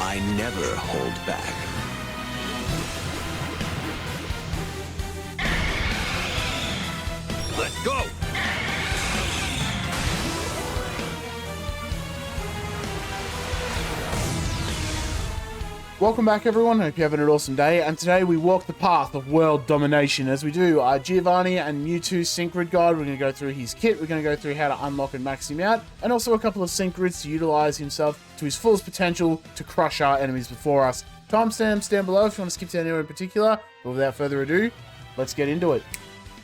I never hold back. Let's go! Welcome back, everyone. Hope you're having an awesome day. And today we walk the path of world domination. As we do our Giovanni and Mewtwo sync grid guide, we're going to go through his kit. We're going to go through how to unlock and max him out, and also a couple of sync grids to utilize himself to his fullest potential to crush our enemies before us. Timestamps down below if you want to skip to anywhere in particular. But without further ado, let's get into it.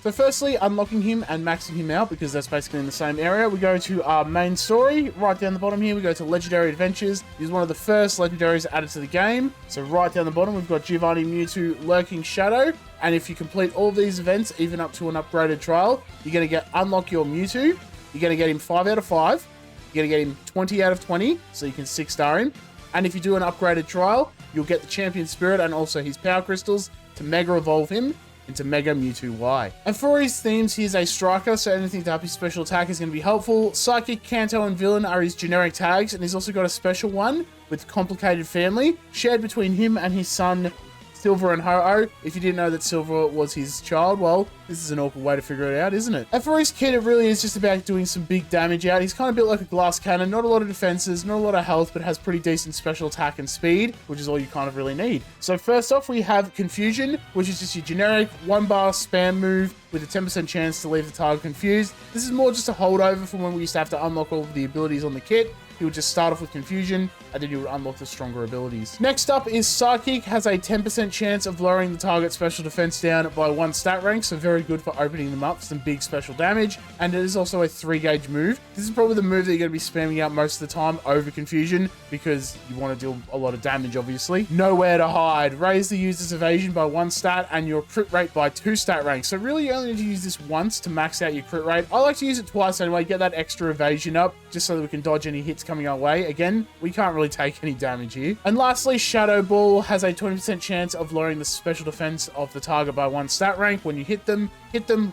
So firstly, unlocking him and maxing him out, because that's basically in the same area. We go to our main story. Right down the bottom here, we go to Legendary Adventures. He's one of the first legendaries added to the game. So right down the bottom, we've got Giovanni, Mewtwo, Lurking Shadow. And if you complete all of these events, even up to an upgraded trial, you're going to unlock your Mewtwo. You're going to get him 5 out of 5. You're going to get him 20 out of 20, so you can 6-star him. And if you do an upgraded trial, you'll get the Champion Spirit and also his Power Crystals to Mega Evolve him into Mega Mewtwo Y. And for his themes, he is a striker, so anything to up his special attack is going to be helpful. Psychic, Kanto, and Villain are his generic tags, and he's also got a special one with Complicated Family, shared between him and his son, Silver and Ho-Oh. If you didn't know that Silver was his child, well, this is an awkward way to figure it out, isn't it? And for his kit, it really is just about doing some big damage out. He's kind of built like a glass cannon, not a lot of defenses, not a lot of health, but has pretty decent special attack and speed, which is all you kind of really need. So first off, we have Confusion, which is just your generic 1-bar spam move with a 10% chance to leave the target confused. This is more just a holdover from when we used to have to unlock all of the abilities on the kit. He would just start off with Confusion, and then you would unlock the stronger abilities. Next up is Psychic, has a 10% chance of lowering the target special defense down by 1 stat rank, so very good for opening them up for some big special damage, and it is also a 3-gauge move. This is probably the move that you're going to be spamming out most of the time over Confusion, because you want to deal a lot of damage, obviously. Nowhere to Hide, raise the user's evasion by 1 stat and your crit rate by 2 stat ranks, so really you only need to use this once to max out your crit rate. I like to use it twice anyway, get that extra evasion up, just so that we can dodge any hits coming our way. Again, we can't really take any damage here. And lastly, Shadowball has a 20% chance of lowering the special defense of the target by 1 stat rank. When you hit them,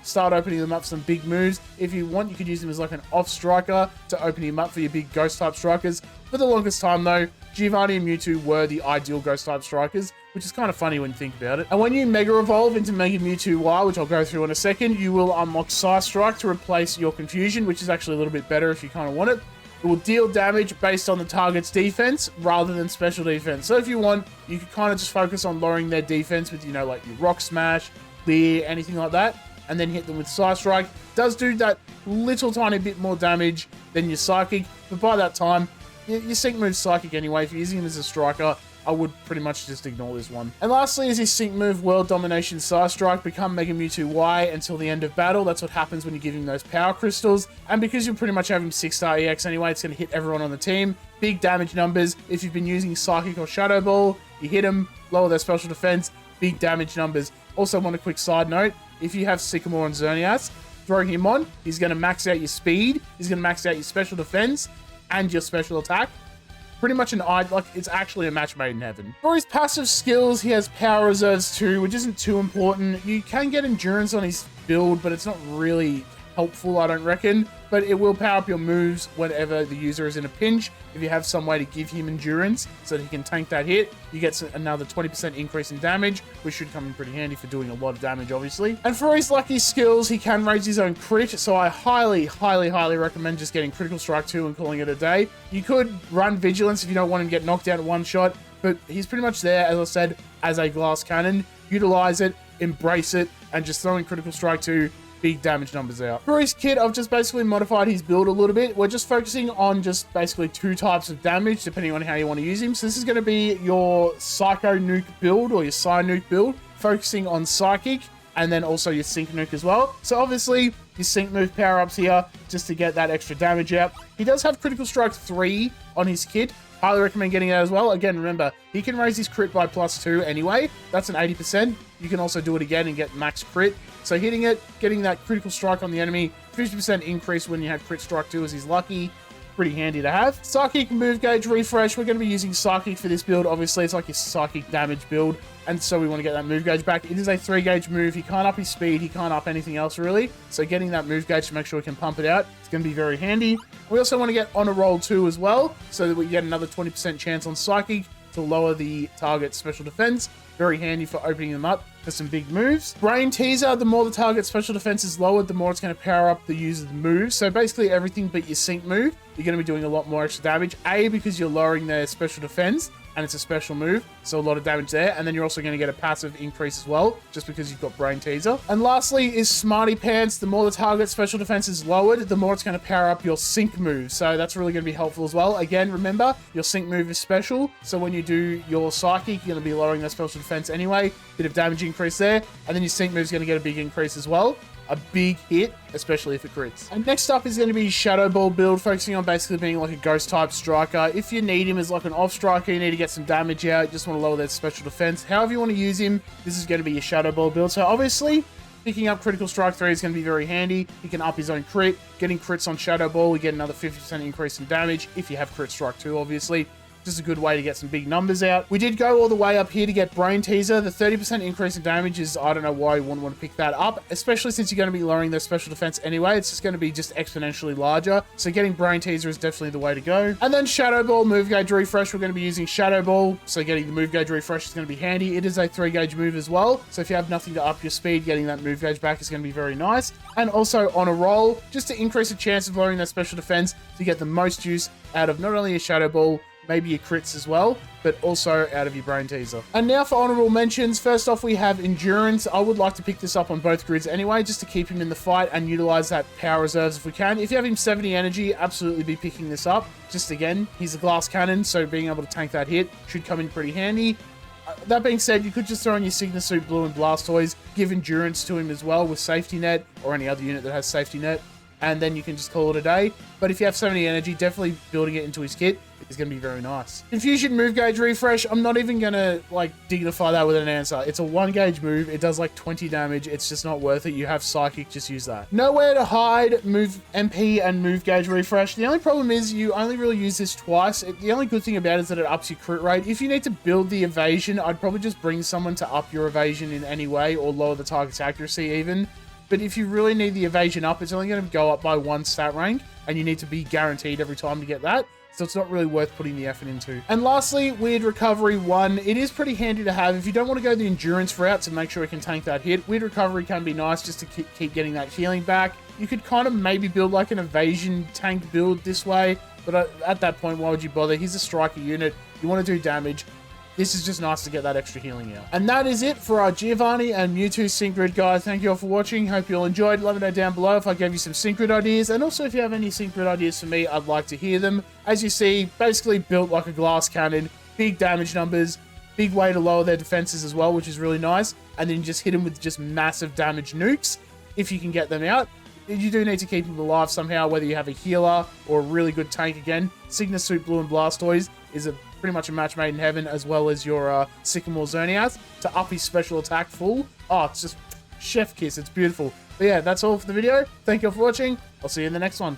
start opening them up for some big moves. If you want, you could use them as like an off striker to open him up for your big ghost type strikers. For the longest time though, Giovanni and Mewtwo were the ideal ghost type strikers, which is kind of funny when you think about it. And when you Mega Evolve into Mega Mewtwo Y, which I'll go through in a second, you will unlock Psy Strike to replace your Confusion, which is actually a little bit better if you kind of want it. It will deal damage based on the target's defense rather than special defense. So if you want, you can kind of just focus on lowering their defense with, you know, like your Rock Smash, Leer, anything like that, and then hit them with Psy Strike. Does do that little tiny bit more damage than your Psychic, but by that time, your sync move's Psychic anyway. If you're using him as a striker, I would pretty much just ignore this one. And lastly is his sync move, World Domination Psy Strike. Become Mega Mewtwo Y until the end of battle. That's what happens when you give him those Power Crystals. And because you pretty much have him 6-star EX anyway, it's going to hit everyone on the team. Big damage numbers. If you've been using Psychic or Shadow Ball, you hit them, lower their special defense, big damage numbers. Also, want a quick side note, if you have Sycamore and Xerneas, throw him on, he's going to max out your speed, he's going to max out your special defense, and your special attack. Pretty much it's actually a match made in heaven. For his passive skills, he has Power Reserves too, which isn't too important. You can get Endurance on his build, but it's not really helpful, I don't reckon. But it will power up your moves whenever the user is in a pinch. If you have some way to give him Endurance so that he can tank that hit, you get another 20% increase in damage, which should come in pretty handy for doing a lot of damage, obviously. And for his lucky skills, he can raise his own crit, so I highly, highly, highly recommend just getting Critical Strike 2 and calling it a day. You could run Vigilance if you don't want him to get knocked out at one shot, but he's pretty much there, as I said, as a glass cannon. Utilize it, embrace it, and just throwing Critical Strike 2, big damage numbers out. For his kit, I've just basically modified his build a little bit. We're just focusing on just basically 2 types of damage, depending on how you want to use him. So this is going to be your Psychonuke Build, or your Psynuke Build, focusing on Psychic, and then also your Sync Nuke as well. So obviously, your Sync move power-ups here, just to get that extra damage out. He does have Critical Strike 3 on his kit. Highly recommend getting that as well. Again, remember, he can raise his crit by +2 anyway. That's an 80%. You can also do it again and get max crit. So hitting it, getting that critical strike on the enemy, 50% increase when you have crit strike 2 as he's lucky. Pretty handy to have. Psychic move gauge refresh. We're going to be using Psychic for this build. Obviously, it's like your Psychic damage build, and so we want to get that move gauge back. It is a 3-gauge move. He can't up his speed. He can't up anything else, really. So getting that move gauge to make sure we can pump it out, it's going to be very handy. We also want to get on a roll 2 as well, so that we get another 20% chance on Psychic to lower the target's special defense. Very handy for opening them up for some big moves. Brain Teaser, the more the target's special defense is lowered, the more it's going to power up the user's moves. So basically everything but your sync move, you're going to be doing a lot more extra damage. A, because you're lowering their special defense, and it's a special move, so a lot of damage there. And then you're also going to get a passive increase as well, just because you've got Brain Teaser. And lastly is Smarty Pants. The more the target's special defense is lowered, the more it's going to power up your sync move. So that's really going to be helpful as well. Again, remember, your sync move is special, so when you do your Psychic, you're going to be lowering their special defense anyway. Bit of damage increase there, and then your sync move is going to get a big increase as well. A big hit, especially if it crits. And next up is going to be Shadowball Build, focusing on basically being like a ghost type striker. If you need him as like an off striker, you need to get some damage out, you just want to lower their special defense. However you want to use him, this is going to be your Shadowball Build. So obviously, picking up Critical Strike 3 is going to be very handy. He can up his own crit. Getting crits on Shadowball, we get another 50% increase in damage, if you have Crit Strike 2, obviously. Just a good way to get some big numbers out. We did go all the way up here to get Brain Teaser. The 30% increase in damage is, I don't know why you wouldn't want to pick that up, especially since you're going to be lowering their special defense anyway. It's just going to be just exponentially larger. So getting Brain Teaser is definitely the way to go. And then Shadow Ball, Move Gauge Refresh. We're going to be using Shadow Ball, so getting the Move Gauge Refresh is going to be handy. It is a 3-gauge move as well. So if you have nothing to up your speed, getting that Move Gauge back is going to be very nice. And also on a roll, just to increase the chance of lowering their special defense to get the most use out of not only your Shadow Ball, maybe your crits as well, but also out of your Brain Teaser. And now for Honourable Mentions. First off, we have Endurance. I would like to pick this up on both grids anyway, just to keep him in the fight and utilize that power reserves if we can. If you have him 70 energy, absolutely be picking this up. Just again, he's a glass cannon, so being able to tank that hit should come in pretty handy. That being said, you could just throw in your Sigma Suit Blue and Blastoise, give Endurance to him as well with Safety Net, or any other unit that has Safety Net, and then you can just call it a day. But if you have 70 energy, definitely building it into his kit is going to be very nice. Confusion Move Gauge Refresh. I'm not even going to like dignify that with an answer. It's a 1-gauge move. It does like 20 damage. It's just not worth it. You have Psychic, just use that. Nowhere to Hide, Move MP, and Move Gauge Refresh. The only problem is you only really use this twice. The only good thing about it is that it ups your crit rate. If you need to build the evasion, I'd probably just bring someone to up your evasion in any way, or lower the target's accuracy even. But if you really need the evasion up, it's only going to go up by 1 stat rank, and you need to be guaranteed every time to get that. So it's not really worth putting the effort into. And lastly, Weird Recovery 1. It is pretty handy to have. If you don't want to go the Endurance route to make sure it can tank that hit, Weird Recovery can be nice just to keep getting that healing back. You could kind of maybe build like an evasion tank build this way, but at that point, why would you bother? He's a striker unit. You want to do damage. This is just nice to get that extra healing out. And that is it for our Giovanni and Mewtwo Sync Grid guide. Thank you all for watching. Hope you all enjoyed. Let me know down below if I gave you some Sync Grid ideas. And also if you have any Sync Grid ideas for me, I'd like to hear them. As you see, basically built like a glass cannon. Big damage numbers. Big way to lower their defenses as well, which is really nice. And then just hit them with just massive damage nukes, if you can get them out. You do need to keep them alive somehow, whether you have a healer or a really good tank again. Sigma Suit Blue and Blastoise is pretty much a match made in heaven, as well as your Sycamore Xerneas to up his special attack full. Oh, it's just chef kiss. It's beautiful. But yeah, that's all for the video. Thank you all for watching. I'll see you in the next one.